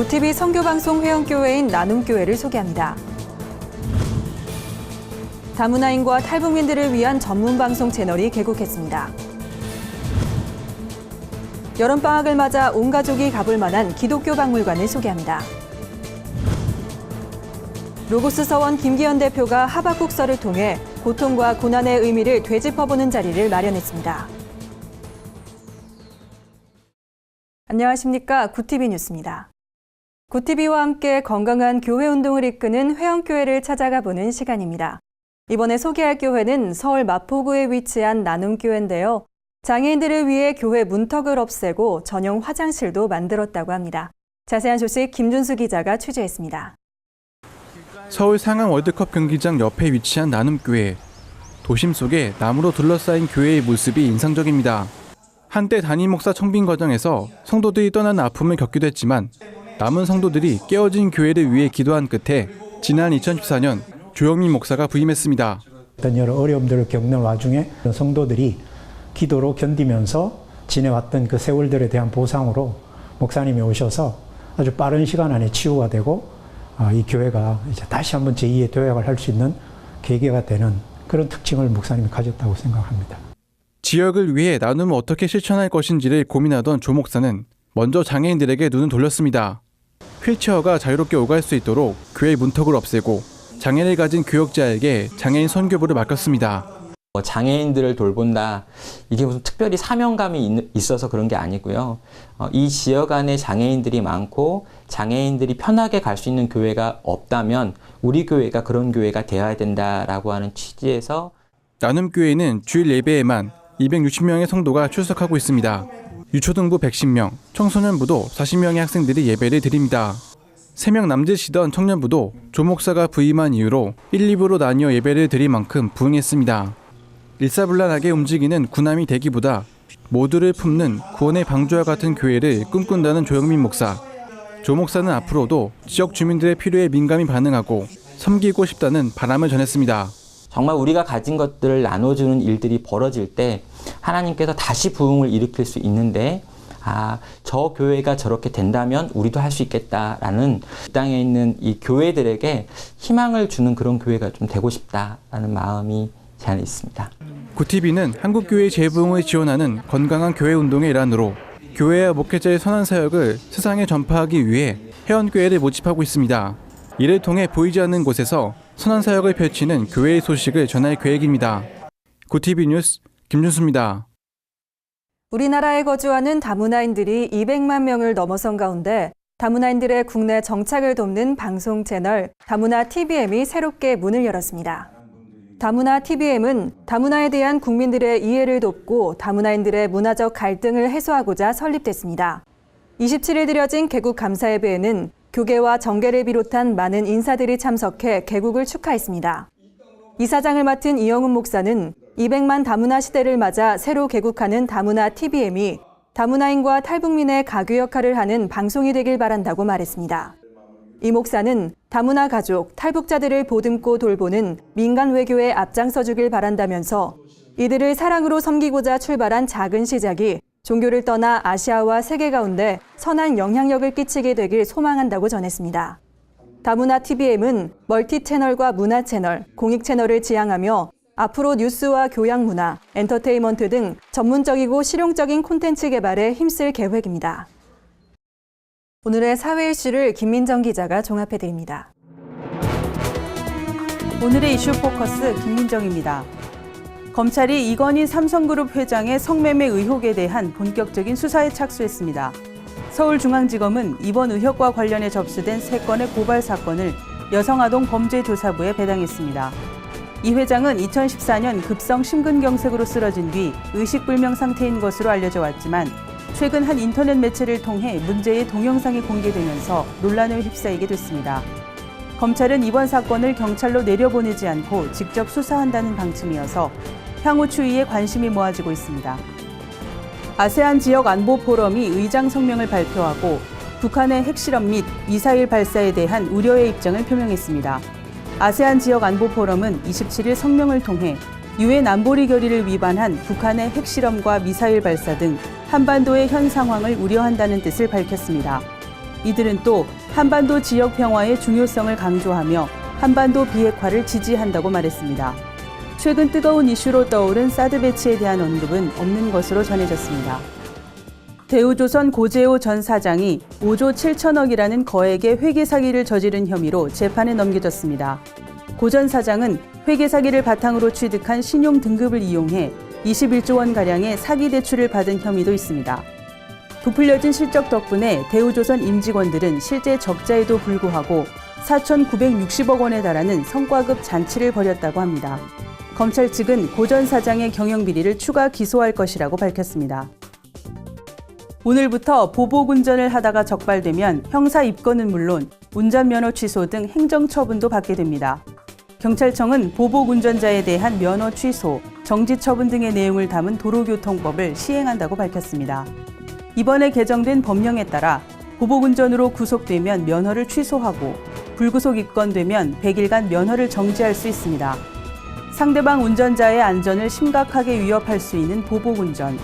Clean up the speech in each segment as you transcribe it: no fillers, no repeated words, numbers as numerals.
구티비 선교방송 회원교회인 나눔교회를 소개합니다. 다문화인과 탈북민들을 위한 전문방송 채널이 개국했습니다. 여름방학을 맞아 온 가족이 가볼 만한 기독교 박물관을 소개합니다. 로고스 서원 김기현 대표가 하박국서를 통해 고통과 고난의 의미를 되짚어보는 자리를 마련했습니다. 안녕하십니까. 구티비 뉴스입니다. 구티비와 함께 건강한 교회 운동을 이끄는 회원교회를 찾아가 보는 시간입니다. 이번에 소개할 교회는 서울 마포구에 위치한 나눔교회인데요. 장애인들을 위해 교회 문턱을 없애고 전용 화장실도 만들었다고 합니다. 자세한 소식 김준수 기자가 취재했습니다. 서울 상암 월드컵 경기장 옆에 위치한 나눔교회. 도심 속에 나무로 둘러싸인 교회의 모습이 인상적입니다. 한때 담임 목사 청빙 과정에서 성도들이 떠나는 아픔을 겪기도 했지만 남은 성도들이 깨어진 교회를 위해 기도한 끝에 지난 2014년 조영민 목사가 부임했습니다. 어떤 여러 어려움들을 겪는 와중에 성도들이 기도로 견디면서 지내왔던 그 세월들에 대한 보상으로 목사님이 오셔서 아주 빠른 시간 안에 치유가 되고 이 교회가 이제 다시 한번 제2의 도약을 할 수 있는 계기가 되는 그런 특징을 목사님이 가졌다고 생각합니다. 지역을 위해 나눔을 어떻게 실천할 것인지를 고민하던 조 목사는 먼저 장애인들에게 눈을 돌렸습니다. 휠체어가 자유롭게 오갈 수 있도록 교회 문턱을 없애고 장애를 가진 교역자에게 장애인 선교부를 맡겼습니다. 장애인들을 돌본다. 이게 무슨 특별히 사명감이 있어서 그런 게 아니고요. 이 지역 안에 장애인들이 많고 장애인들이 편하게 갈 수 있는 교회가 없다면 우리 교회가 그런 교회가 되어야 된다라고 하는 취지에서 나눔교회는 주일 예배에만 260명의 성도가 출석하고 있습니다. 유초등부 110명, 청소년부도 40명의 학생들이 예배를 드립니다. 3명 남짓이던 청년부도 조 목사가 부임한 이후로 1, 2부로 나뉘어 예배를 드릴 만큼 부흥했습니다. 일사불란하게 움직이는 구남이 되기보다 모두를 품는 구원의 방주와 같은 교회를 꿈꾼다는 조영민 목사. 조 목사는 앞으로도 지역 주민들의 필요에 민감히 반응하고 섬기고 싶다는 바람을 전했습니다. 정말 우리가 가진 것들을 나눠주는 일들이 벌어질 때 하나님께서 다시 부흥을 일으킬 수 있는데 저 교회가 저렇게 된다면 우리도 할 수 있겠다라는 이 땅에 있는 이 교회들에게 희망을 주는 그런 교회가 좀 되고 싶다라는 마음이 제 안에 있습니다. 구티비는 한국교회의 재부흥을 지원하는 건강한 교회 운동의 일환으로 교회와 목회자의 선한 사역을 세상에 전파하기 위해 회원교회를 모집하고 있습니다. 이를 통해 보이지 않는 곳에서 선한 사역을 펼치는 교회의 소식을 전할 계획입니다. 구티비 뉴스 김준수입니다. 우리나라에 거주하는 다문화인들이 200만 명을 넘어선 가운데 다문화인들의 국내 정착을 돕는 방송 채널 다문화 TVM이 새롭게 문을 열었습니다. 다문화 TVM은 다문화에 대한 국민들의 이해를 돕고 다문화인들의 문화적 갈등을 해소하고자 설립됐습니다. 27일 드려진 개국 감사예배에는 교계와 정계를 비롯한 많은 인사들이 참석해 개국을 축하했습니다. 이사장을 맡은 이영훈 목사는 200만 다문화 시대를 맞아 새로 개국하는 다문화 TVM이 다문화인과 탈북민의 가교 역할을 하는 방송이 되길 바란다고 말했습니다. 이 목사는 다문화 가족, 탈북자들을 보듬고 돌보는 민간 외교에 앞장서 주길 바란다면서 이들을 사랑으로 섬기고자 출발한 작은 시작이 종교를 떠나 아시아와 세계 가운데 선한 영향력을 끼치게 되길 소망한다고 전했습니다. 다문화 TVM은 멀티 채널과 문화 채널, 공익 채널을 지향하며 앞으로 뉴스와 교양 문화, 엔터테인먼트 등 전문적이고 실용적인 콘텐츠 개발에 힘쓸 계획입니다. 오늘의 사회 이슈를 김민정 기자가 종합해드립니다. 오늘의 이슈 포커스 김민정입니다. 검찰이 이건희 삼성그룹 회장의 성매매 의혹에 대한 본격적인 수사에 착수했습니다. 서울중앙지검은 이번 의혹과 관련해 접수된 3건의 고발 사건을 여성아동범죄조사부에 배당했습니다. 이 회장은 2014년 급성 심근경색으로 쓰러진 뒤 의식불명 상태인 것으로 알려져 왔지만 최근 한 인터넷 매체를 통해 문제의 동영상이 공개되면서 논란을 휩싸이게 됐습니다. 검찰은 이번 사건을 경찰로 내려보내지 않고 직접 수사한다는 방침이어서 향후 추이에 관심이 모아지고 있습니다. 아세안 지역 안보 포럼이 의장 성명을 발표하고 북한의 핵실험 및 미사일 발사에 대한 우려의 입장을 표명했습니다. 아세안 지역 안보 포럼은 27일 성명을 통해 유엔 안보리 결의를 위반한 북한의 핵실험과 미사일 발사 등 한반도의 현 상황을 우려한다는 뜻을 밝혔습니다. 이들은 또 한반도 지역 평화의 중요성을 강조하며 한반도 비핵화를 지지한다고 말했습니다. 최근 뜨거운 이슈로 떠오른 사드 배치에 대한 언급은 없는 것으로 전해졌습니다. 대우조선 고재호 전 사장이 5조 7천억이라는 거액의 회계 사기를 저지른 혐의로 재판에 넘겨졌습니다. 고 전 사장은 회계 사기를 바탕으로 취득한 신용 등급을 이용해 21조 원가량의 사기 대출을 받은 혐의도 있습니다. 부풀려진 실적 덕분에 대우조선 임직원들은 실제 적자에도 불구하고 4,960억 원에 달하는 성과급 잔치를 벌였다고 합니다. 검찰 측은 고 전 사장의 경영비리를 추가 기소할 것이라고 밝혔습니다. 오늘부터 보복 운전을 하다가 적발되면 형사 입건은 물론 운전면허 취소 등 행정처분도 받게 됩니다. 경찰청은 보복 운전자에 대한 면허 취소, 정지 처분 등의 내용을 담은 도로교통법을 시행한다고 밝혔습니다. 이번에 개정된 법령에 따라 보복 운전으로 구속되면 면허를 취소하고 불구속 입건되면 100일간 면허를 정지할 수 있습니다. 상대방 운전자의 안전을 심각하게 위협할 수 있는 보복 운전.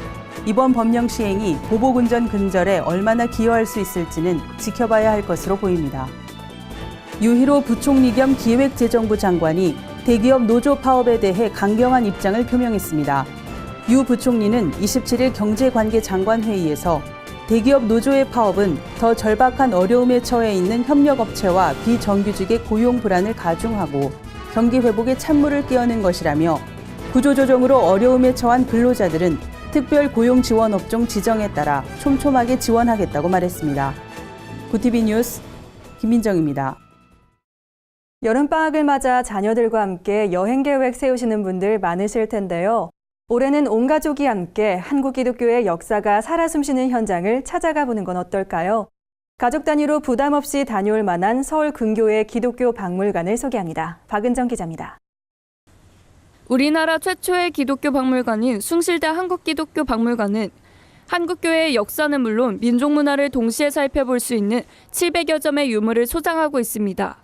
이번 법령 시행이 보복 운전 근절에 얼마나 기여할 수 있을지는 지켜봐야 할 것으로 보입니다. 유희로 부총리 겸 기획재정부 장관이 대기업 노조 파업에 대해 강경한 입장을 표명했습니다. 유 부총리는 27일 경제관계장관회의에서 대기업 노조의 파업은 더 절박한 어려움에 처해 있는 협력업체와 비정규직의 고용 불안을 가중하고 경기 회복에 찬물을 끼얹는 것이라며 구조조정으로 어려움에 처한 근로자들은 특별 고용 지원 업종 지정에 따라 촘촘하게 지원하겠다고 말했습니다. 구티비 뉴스 김민정입니다. 여름방학을 맞아 자녀들과 함께 여행 계획 세우시는 분들 많으실 텐데요. 올해는 온 가족이 함께 한국 기독교의 역사가 살아 숨쉬는 현장을 찾아가 보는 건 어떨까요? 가족 단위로 부담 없이 다녀올 만한 서울 근교의 기독교 박물관을 소개합니다. 박은정 기자입니다. 우리나라 최초의 기독교 박물관인 숭실대 한국기독교박물관은 한국교회의 역사는 물론 민족 문화를 동시에 살펴볼 수 있는 700여 점의 유물을 소장하고 있습니다.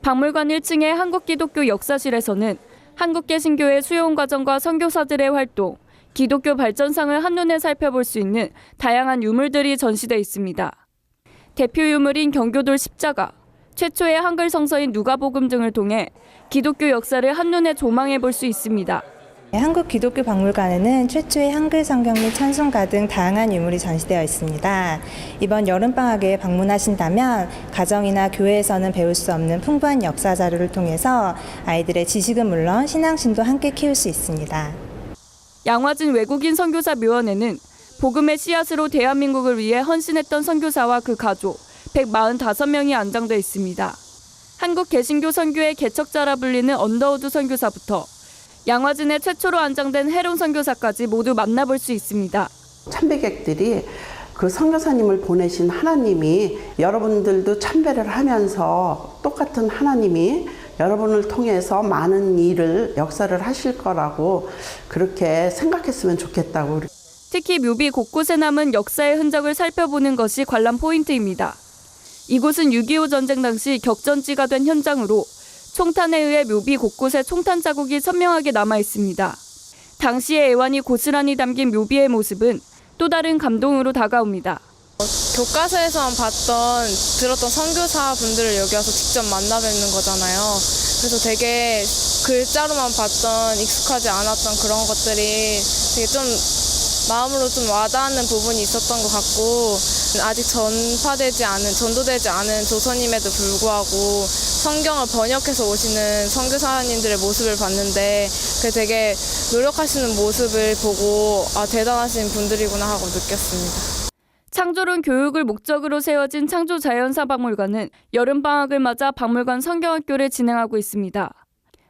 박물관 1층의 한국기독교 역사실에서는 한국개신교의 수용 과정과 선교사들의 활동, 기독교 발전상을 한눈에 살펴볼 수 있는 다양한 유물들이 전시돼 있습니다. 대표 유물인 경교돌 십자가, 최초의 한글 성서인 누가복음 등을 통해 기독교 역사를 한눈에 조망해 볼 수 있습니다. 한국 기독교 박물관에는 최초의 한글 성경 및 찬송가 등 다양한 유물이 전시되어 있습니다. 이번 여름방학에 방문하신다면 가정이나 교회에서는 배울 수 없는 풍부한 역사 자료를 통해서 아이들의 지식은 물론 신앙심도 함께 키울 수 있습니다. 양화진 외국인 선교사 묘원에는 복음의 씨앗으로 대한민국을 위해 헌신했던 선교사와 그 가족 145명이 안장돼 있습니다. 한국 개신교 선교의 개척자라 불리는 언더우드 선교사부터 양화진에 최초로 안장된 해론 선교사까지 모두 만나볼 수 있습니다. 참배객들이 그 선교사님을 보내신 하나님이 여러분들도 참배를 하면서 똑같은 하나님이 여러분을 통해서 많은 일을 역사를 하실 거라고 그렇게 생각했으면 좋겠다고. 특히 묘비 곳곳에 남은 역사의 흔적을 살펴보는 것이 관람 포인트입니다. 이곳은 6.25 전쟁 당시 격전지가 된 현장으로 총탄에 의해 묘비 곳곳에 총탄 자국이 선명하게 남아 있습니다. 당시의 애환이 고스란히 담긴 묘비의 모습은 또 다른 감동으로 다가옵니다. 교과서에서만 들었던 선교사 분들을 여기 와서 직접 만나 뵙는 거잖아요. 그래서 되게 글자로만 봤던 익숙하지 않았던 그런 것들이 되게 좀 마음으로 좀 와닿는 부분이 있었던 것 같고, 아직 전도되지 않은 조선임에도 불구하고 성경을 번역해서 오시는 선교사님들의 모습을 봤는데 그 되게 노력하시는 모습을 보고 대단하신 분들이구나 하고 느꼈습니다. 창조론 교육을 목적으로 세워진 창조자연사박물관은 여름방학을 맞아 박물관 성경학교를 진행하고 있습니다.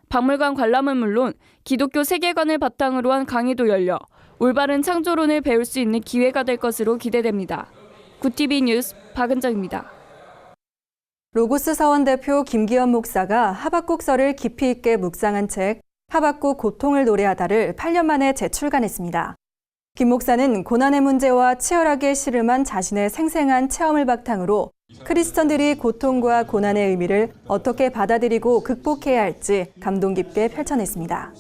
박물관 관람은 물론 기독교 세계관을 바탕으로 한 강의도 열려 올바른 창조론을 배울 수 있는 기회가 될 것으로 기대됩니다. 구티비 뉴스 박은정입니다. 로고스 서원 대표 김기현 목사가 하박국서를 깊이 있게 묵상한 책 하박국 고통을 노래하다를 8년 만에 재출간했습니다. 김 목사는 고난의 문제와 치열하게 씨름한 자신의 생생한 체험을 바탕으로 크리스천들이 고통과 고난의 의미를 어떻게 받아들이고 극복해야 할지 감동 깊게 펼쳐냈습니다.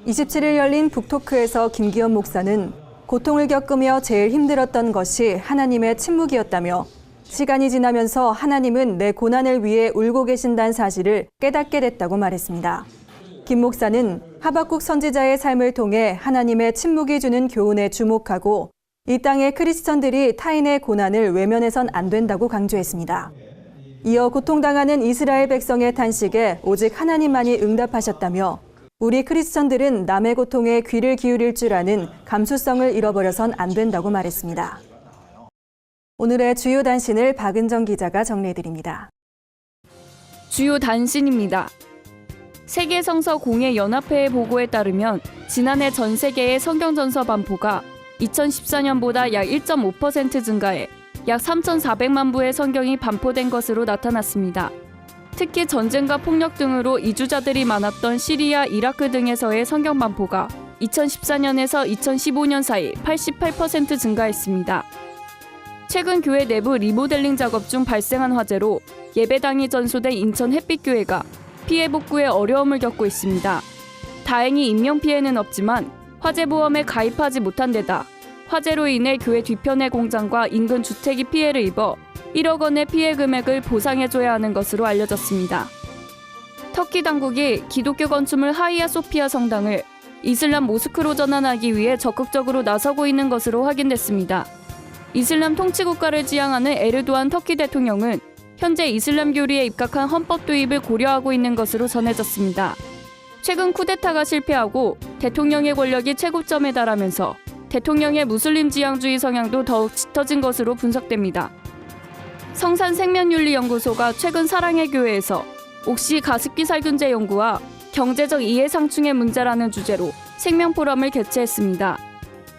27일 열린 북토크에서 김기현 목사는 고통을 겪으며 제일 힘들었던 것이 하나님의 침묵이었다며 시간이 지나면서 하나님은 내 고난을 위해 울고 계신다는 사실을 깨닫게 됐다고 말했습니다. 김 목사는 하박국 선지자의 삶을 통해 하나님의 침묵이 주는 교훈에 주목하고 이 땅의 크리스천들이 타인의 고난을 외면해선 안 된다고 강조했습니다. 이어 고통당하는 이스라엘 백성의 탄식에 오직 하나님만이 응답하셨다며 우리 크리스천들은 남의 고통에 귀를 기울일 줄 아는 감수성을 잃어버려선 안 된다고 말했습니다. 오늘의 주요 단신을 박은정 기자가 정리해드립니다. 주요 단신입니다. 세계성서공예연합회의 보고에 따르면 지난해 전 세계의 성경전서 반포가 2014년보다 약 1.5% 증가해 약 3,400만 부의 성경이 반포된 것으로 나타났습니다. 특히 전쟁과 폭력 등으로 이주자들이 많았던 시리아, 이라크 등에서의 성경 반포가 2014년에서 2015년 사이 88% 증가했습니다. 최근 교회 내부 리모델링 작업 중 발생한 화재로 예배당이 전소된 인천 햇빛교회가 피해 복구에 어려움을 겪고 있습니다. 다행히 인명피해는 없지만 화재보험에 가입하지 못한 데다 화재로 인해 교회 뒤편의 공장과 인근 주택이 피해를 입어 1억 원의 피해 금액을 보상해줘야 하는 것으로 알려졌습니다. 터키 당국이 기독교 건축물 하이아 소피아 성당을 이슬람 모스크로 전환하기 위해 적극적으로 나서고 있는 것으로 확인됐습니다. 이슬람 통치국가를 지향하는 에르도안 터키 대통령은 현재 이슬람 교리에 입각한 헌법 도입을 고려하고 있는 것으로 전해졌습니다. 최근 쿠데타가 실패하고 대통령의 권력이 최고점에 달하면서 대통령의 무슬림 지향주의 성향도 더욱 짙어진 것으로 분석됩니다. 성산생명윤리연구소가 최근 사랑의 교회에서 옥시 가습기 살균제 연구와 경제적 이해 상충의 문제라는 주제로 생명포럼을 개최했습니다.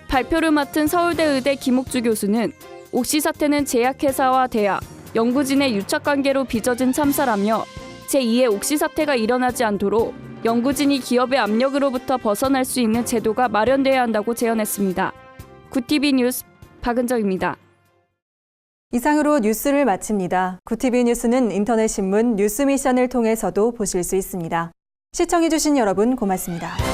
발표를 맡은 서울대 의대 김옥주 교수는 옥시 사태는 제약회사와 대학, 연구진의 유착관계로 빚어진 참사라며 제2의 옥시 사태가 일어나지 않도록 연구진이 기업의 압력으로부터 벗어날 수 있는 제도가 마련돼야 한다고 제언했습니다. 구TV 뉴스 박은정입니다. 이상으로 뉴스를 마칩니다. 구TV 뉴스는 인터넷 신문 뉴스미션을 통해서도 보실 수 있습니다. 시청해주신 여러분 고맙습니다.